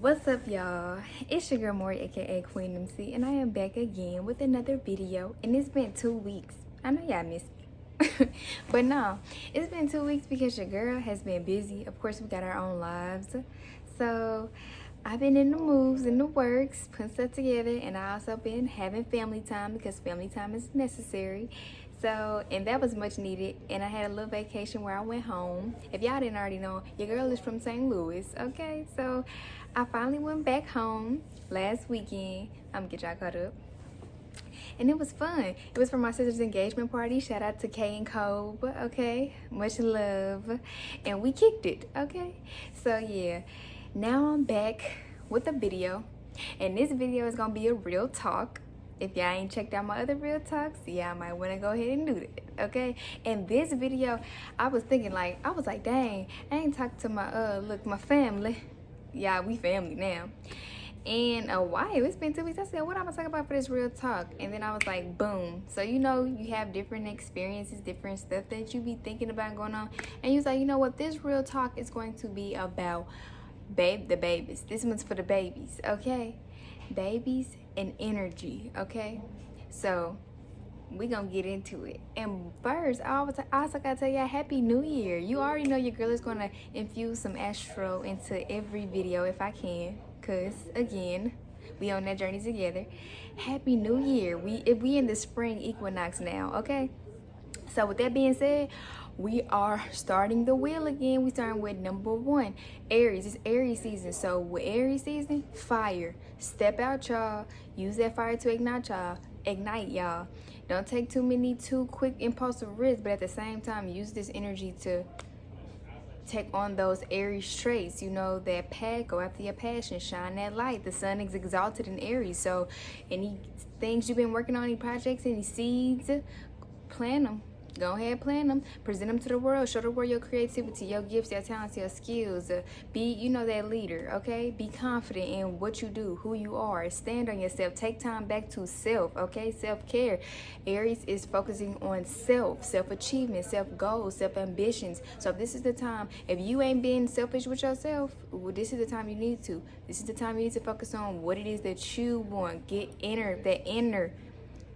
What's up, y'all? It's your girl Maury, aka Queen MC, and I am back again with another video. And it's been 2 weeks. I know y'all missed me. But no, it's been 2 weeks because your girl has been busy. Of course, we got our own lives. So I've been in the moves, in the works, putting stuff together, and I also been having family time because family time is necessary. So, and that was much needed, and I had a little vacation where I went home. If y'all didn't already know, your girl is from St. Louis, okay? So I finally went back home last weekend. I'm gonna get y'all caught up. And it was fun. It was for my sister's engagement party. Shout out to Kay and Kobe, okay? Much love. And we kicked it, okay? So yeah, now I'm back with a video. And this video is gonna be a real talk. If y'all ain't checked out my other real talks, yeah, I might want to go ahead and do that, okay? And this video, I was thinking I was like, dang, I ain't talked to my family. Yeah, we family now. And why? It's been 2 weeks. I said, what I'm gonna talk about for this real talk? And then I was like, boom. So you know, you have different experiences, different stuff that you be thinking about going on. And you was like, you know what? This real talk is going to be about the babies. This one's for the babies, okay? Babies and energy, okay? So we gonna get into it. And first, I also gotta tell y'all Happy New Year. You already know your girl is gonna infuse some astro into every video if I can, cause again, we on that journey together. Happy New Year. We in the spring equinox now, okay? So with that being said, we are starting the wheel again. We starting with number 1, Aries. It's Aries season. So with Aries season, fire. Step out, y'all. Use that fire to ignite, y'all. Don't take too quick impulsive risks, but at the same time, use this energy to take on those Aries traits. You know, that go after your passion, shine that light. The sun is exalted in Aries. So any things you've been working on, any projects, any seeds, plan them. Go ahead, plan them. Present them to the world. Show the world your creativity, your gifts, your talents, your skills. Be, you know, that leader, okay? Be confident in what you do, who you are. Stand on yourself. Take time back to self, okay? Self-care. Aries is focusing on self-achievement, self-goals, self-ambitions. So if this is the time, if you ain't being selfish with yourself, well, this is the time you need to. This is the time you need to focus on what it is that you want. Get that inner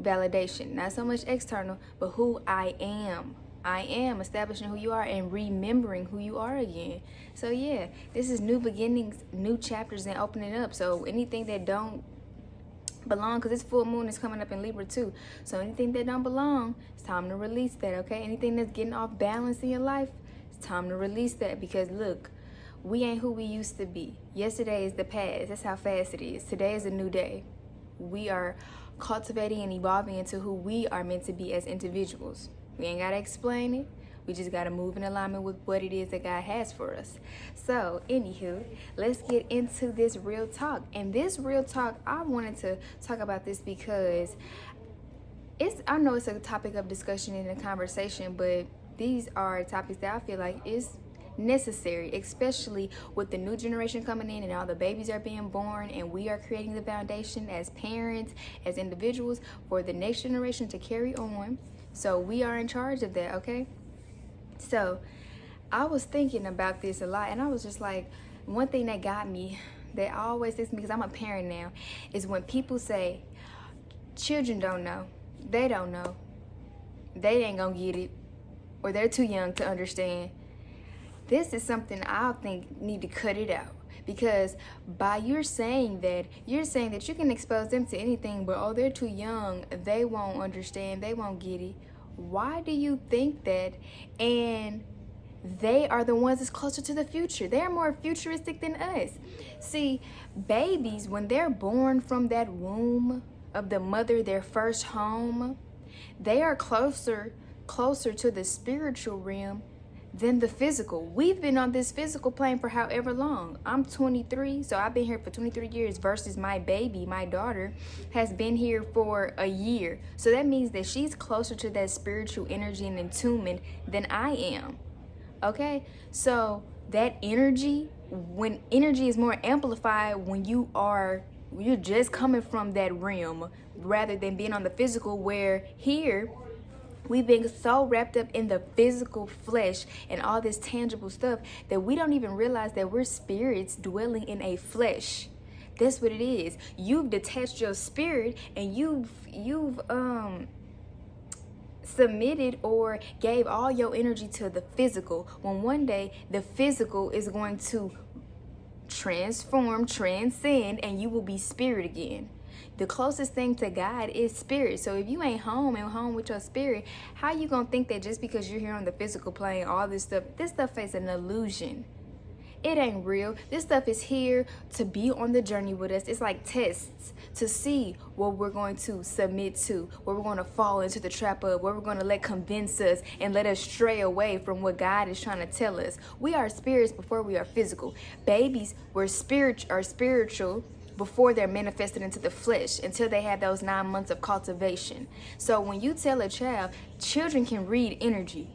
validation, not so much external, but who I am. I am establishing who you are and remembering who you are again. So yeah, this is new beginnings, new chapters, and opening up. So anything that don't belong, because this full moon is coming up in Libra too, so anything that don't belong, it's time to release that, okay? Anything that's getting off balance in your life, it's time to release that, because look, we ain't who we used to be. Yesterday is the past. That's how fast it is. Today is a new day. We are cultivating and evolving into who we are meant to be as individuals. We ain't gotta explain it. We just gotta move in alignment with what it is that God has for us. So, anywho, let's get into this real talk. And this real talk, I wanted to talk about this because I know it's a topic of discussion and a conversation, but these are topics that I feel like is necessary, especially with the new generation coming in and all the babies are being born, and we are creating the foundation as parents, as individuals, for the next generation to carry on. So we are in charge of that, okay? So I was thinking about this a lot, and I was just like, one thing that got me, that always sticks me, because I'm a parent now, is when people say children don't know, they don't know, they ain't gonna get it, or they're too young to understand. This is something I think need to cut it out, because by you're saying that you can expose them to anything, but oh, they're too young, they won't understand, they won't get it. Why do you think that? And they are the ones that's closer to the future. They're more futuristic than us. See, babies, when they're born from that womb of the mother, their first home, they are closer to the spiritual realm than the physical. We've been on this physical plane for however long. I'm 23, so I've been here for 23 years versus my baby, my daughter, has been here for a year. So that means that she's closer to that spiritual energy and attunement than I am. Okay? So that energy, when energy is more amplified when you're just coming from that realm rather than being on the physical, where here We've been so wrapped up in the physical flesh and all this tangible stuff that we don't even realize that we're spirits dwelling in a flesh. That's what it is. You've detached your spirit and you've submitted or gave all your energy to the physical, when one day the physical is going to transcend, and you will be spirit again. The closest thing to God is spirit. So if you ain't home with your spirit, how you gonna think that just because you're here on the physical plane, all this stuff is an illusion? It ain't real. This stuff is here to be on the journey with us. It's like tests to see what we're going to submit to, what we're going to fall into the trap of, what we're going to let convince us and let us stray away from what God is trying to tell us. We are spirits before we are physical. Babies are spiritual before they're manifested into the flesh, until they have those 9 months of cultivation. So when you tell a child, children can read energy.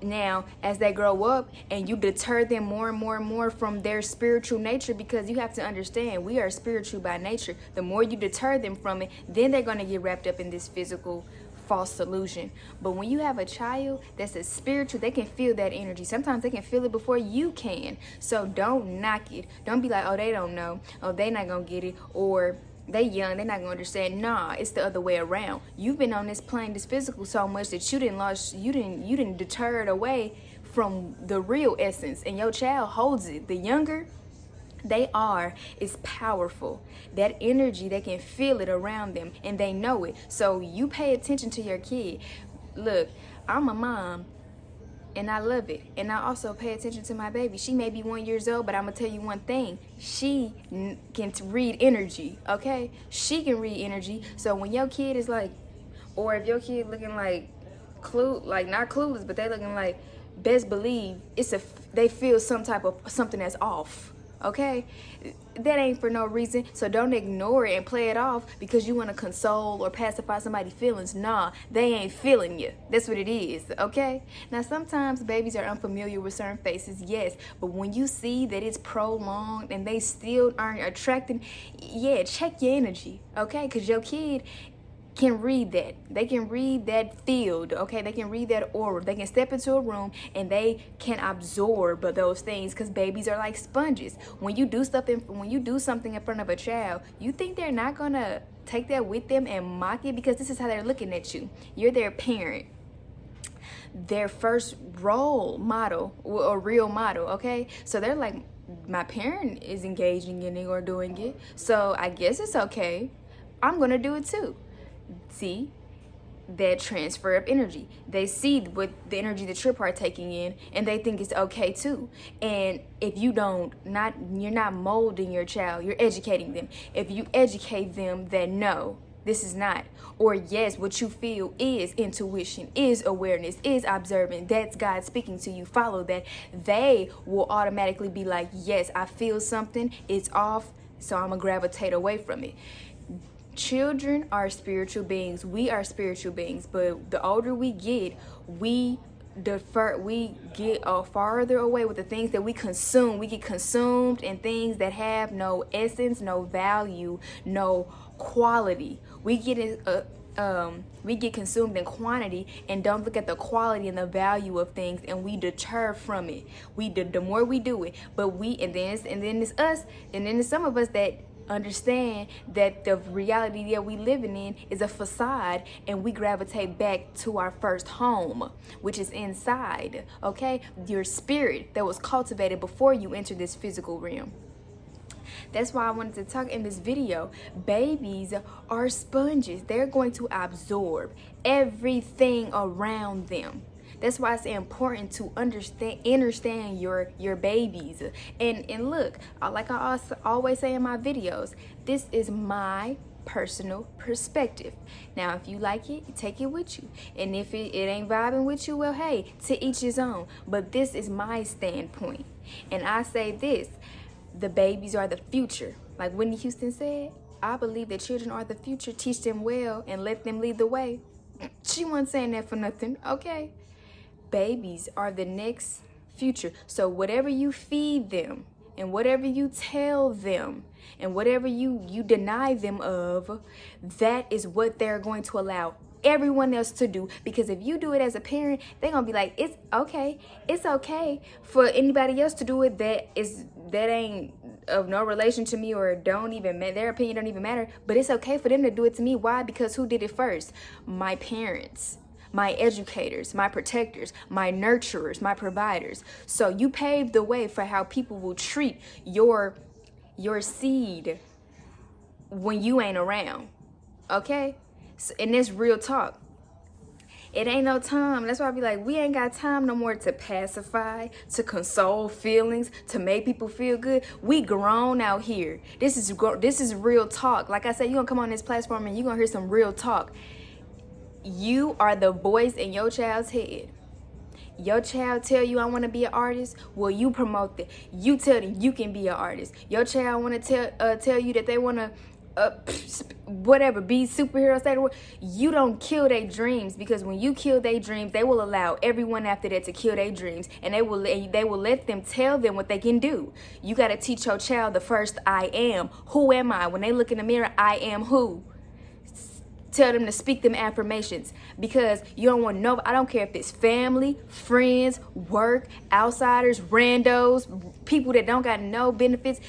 Now, as they grow up and you deter them more and more from their spiritual nature, because you have to understand, we are spiritual by nature. The more you deter them from it, then they're going to get wrapped up in this physical false illusion. But when you have a child that's a spiritual, they can feel that energy. Sometimes they can feel it before you can. So don't knock it. Don't be like, oh, they don't know. Oh, they not going to get it. Or they young, they're not gonna understand. Nah, it's the other way around. You've been on this plane, this physical, so much that you didn't deter it away from the real essence, and your child holds it. The younger they are is powerful. That energy, they can feel it around them and they know it. So you pay attention to your kid. Look, I'm a mom and I love it. And I also pay attention to my baby. She may be 1 year old, but I'm going to tell you one thing. She can read energy, okay? She can read energy. So when your kid is like, or if your kid looking like not clueless, but they looking like, best believe they feel something that's off. Okay, that ain't for no reason. So don't ignore it and play it off because you want to console or pacify somebody's feelings. Nah, they ain't feeling you. That's what it is. Okay, now sometimes babies are unfamiliar with certain faces, yes, but when you see that it's prolonged and they still aren't attracting, yeah, check your energy. Okay, because your kid can read that. They can read that field, okay? They can read that aura. They can step into a room and they can absorb those things, because babies are like sponges. When you do something in front of a child, you think they're not gonna take that with them and mock it, because this is how they're looking at you. You're their parent, their first role model or real model, okay? So they're like, my parent is engaging in it or doing it, so I guess it's okay. I'm gonna do it too. See that transfer of energy. They see what the energy that you're partaking in, and they think it's okay too. And if you're not molding your child, you're educating them. If you educate them that no, this is not, or yes, what you feel is intuition, is awareness, is observant, that's God speaking to you, follow that, they will automatically be like, yes, I feel something, it's off, so I'm gonna gravitate away from it. Children are spiritual beings. We are spiritual beings, but the older we get, we get farther away with the things that we consume. We get consumed in things that have no essence, no value, no quality. We get consumed in quantity and don't look at the quality and the value of things, and we deter from it. The more we do it, and then it's us, and then there's some of us that understand that the reality that we living in is a facade, and we gravitate back to our first home, which is inside, okay? Your spirit that was cultivated before you entered this physical realm. That's why I wanted to talk in this video. Babies are sponges. They're going to absorb everything around them. That's why it's important to understand your babies. And look, like I always say in my videos, this is my personal perspective. Now, if you like it, take it with you. And if it ain't vibing with you, well, hey, to each his own. But this is my standpoint. And I say this, the babies are the future. Like Whitney Houston said, I believe that children are the future. Teach them well and let them lead the way. She wasn't saying that for nothing, okay? Babies are the next future. So whatever you feed them and whatever you tell them and whatever you deny them of, that is what they're going to allow everyone else to do. Because if you do it as a parent, they're gonna be like, it's okay for anybody else to do it that ain't of no relation to me, or don't even their opinion don't even matter. But it's okay for them to do it to me. Why? Because who did it first? My parents, my educators, my protectors, my nurturers, my providers. So you paved the way for how people will treat your seed when you ain't around. Okay? So, and that's real talk. It ain't no time. That's why I be like, we ain't got time no more to pacify, to console feelings, to make people feel good. We grown out here. This is real talk. Like I said, you gonna come on this platform and you gonna hear some real talk. You are the voice in your child's head. Your child tell you, I want to be an artist. Well, you promote that. You tell them you can be an artist. Your child want to tell you that they want to whatever, be superheroes. You don't kill their dreams, because when you kill their dreams, they will allow everyone after that to kill their dreams, and they will let them tell them what they can do. You got to teach your child the first I am. Who am I? When they look in the mirror, I am who. Tell them to speak them affirmations, because you don't want I don't care if it's family, friends, work, outsiders, randos, people that don't got no benefits.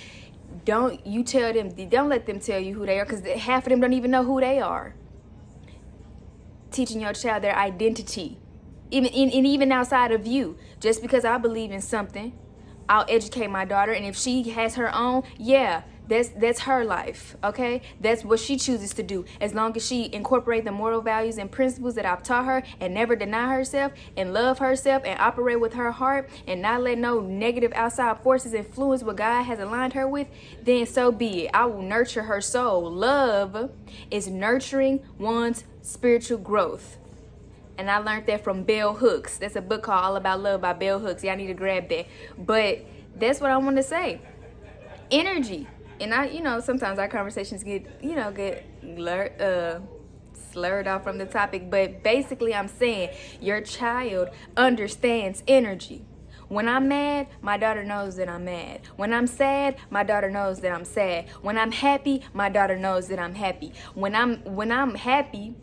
Don't let them tell you who they are, because half of them don't even know who they are. Teaching your child their identity, even outside of you. Just because I believe in something, I'll educate my daughter, and if she has her own, that's her life, okay? That's what she chooses to do. As long as she incorporate the moral values and principles that I've taught her, and never deny herself, and love herself, and operate with her heart, and not let no negative outside forces influence what God has aligned her with, then so be it. I will nurture her soul. Love is nurturing one's spiritual growth. And I learned that from Bell Hooks. That's a book called All About Love by Bell Hooks. Y'all need to grab that. But that's what I want to say. Energy. And sometimes our conversations get slurred off from the topic. But basically, I'm saying your child understands energy. When I'm mad, my daughter knows that I'm mad. When I'm sad, my daughter knows that I'm sad. When I'm happy, my daughter knows that I'm happy. When I'm happy,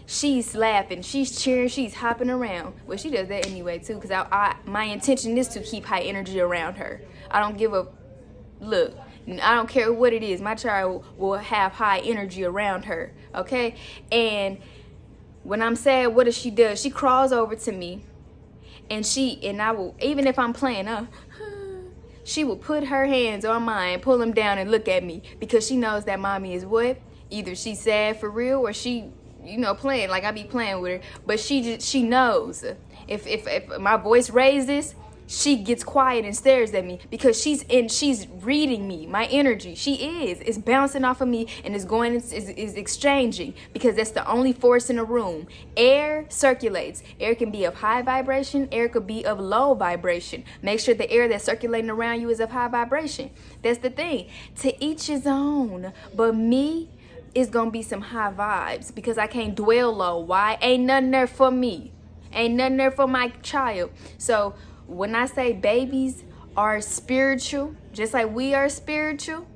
she's laughing, she's cheering, she's hopping around. Well, she does that anyway too, because my intention is to keep high energy around her. I don't give a look. I don't care what it is. My child will have high energy around her, okay? And when I'm sad, what does she do? She crawls over to me, and I will, even if I'm playing, she will put her hands on mine, pull them down, and look at me, because she knows that mommy is what? Either she's sad for real, or she, playing like I be playing with her. But she knows if my voice raises, she gets quiet and stares at me, because she's reading me, my energy. It's bouncing off of me, and is exchanging, because that's the only force in the room. Air circulates. Air can be of high vibration. Air could be of low vibration. Make sure the air that's circulating around you is of high vibration. That's the thing. To each his own. But me, it's gonna be some high vibes, because I can't dwell low. Why? Ain't nothing there for me. Ain't nothing there for my child. So when I say babies are spiritual, just like we are spiritual,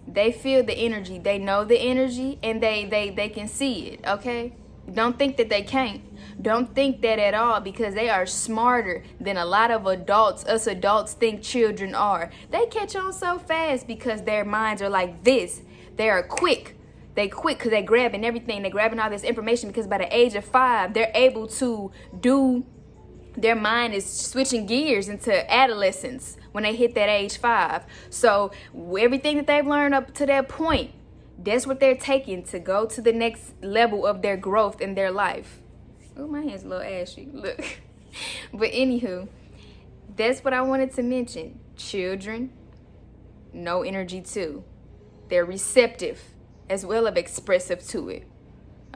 they feel the energy. They know the energy, and they can see it, okay? Don't think that they can't. Don't think that at all, because they are smarter than a lot of us adults think children are. They catch on so fast because their minds are like this. They are quick. They quick because they're grabbing everything. They're grabbing all this information, because by the age of 5, they're able to their mind is switching gears into adolescence when they hit that age 5. So everything that they've learned up to that point, that's what they're taking to go to the next level of their growth in their life. Oh, my hand's a little ashy. Look. But anywho, that's what I wanted to mention. Children know energy too. They're receptive as well as expressive to it.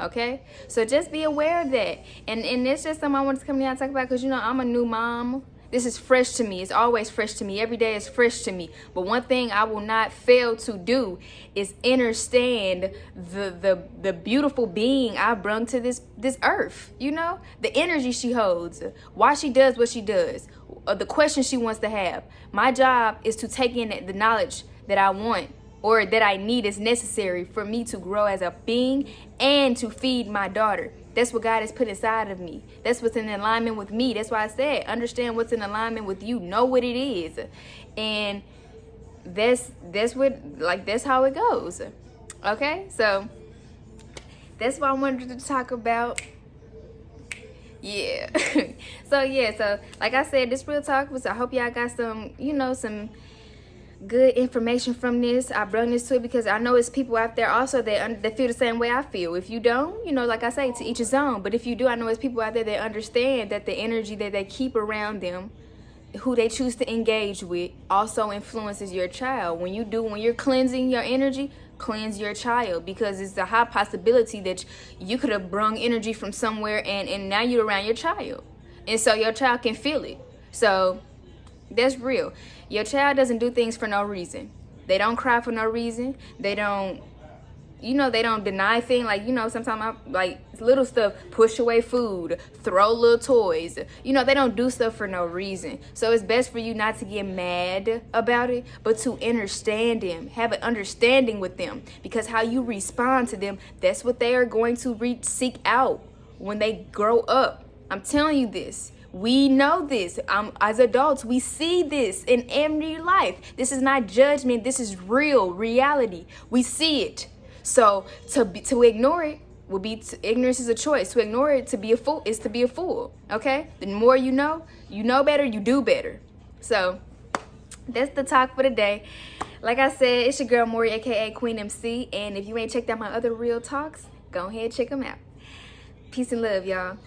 Okay, so just be aware of that. And it's just something I wanted to come here and talk about, because I'm a new mom. This is fresh to me. It's always fresh to me. Every day is fresh to me. But one thing I will not fail to do is understand the beautiful being I brung to this earth. The energy she holds, why she does what she does, the questions she wants to have. My job is to take in the knowledge that I want, or that I need, is necessary for me to grow as a being and to feed my daughter. That's what God has put inside of me. That's what's in alignment with me. That's why I said, understand what's in alignment with you. Know what it is. And that's how it goes. Okay? So that's what I wanted to talk about. Yeah. So like I said, this real talk was, I hope y'all got some, some good information from this. I brought this to it because I know it's people out there also that feel the same way I feel. If you don't, like I say, to each his own. But if you do, I know it's people out there that understand that the energy that they keep around them, who they choose to engage with, also influences your child. When you're cleansing your energy, cleanse your child, because it's a high possibility that you could have brung energy from somewhere and now you're around your child. And so your child can feel it. So that's real. Your child doesn't do things for no reason. They don't cry for no reason. They don't, they don't deny things. Like, sometimes little stuff, push away food, throw little toys. They don't do stuff for no reason. So it's best for you not to get mad about it, but to understand them, have an understanding with them, because how you respond to them, that's what they are going to seek out when they grow up. I'm telling you this. We know this. As adults, we see this in every life. This is not judgment. This is real reality. We see it. So to ignore it will be ignorance is a choice. To ignore it, to be a fool, is to be a fool. Okay? The more you know better, you do better. So that's the talk for today. Like I said, it's your girl Maury, aka Queen MC. And if you ain't checked out my other real talks, go ahead and check them out. Peace and love, y'all.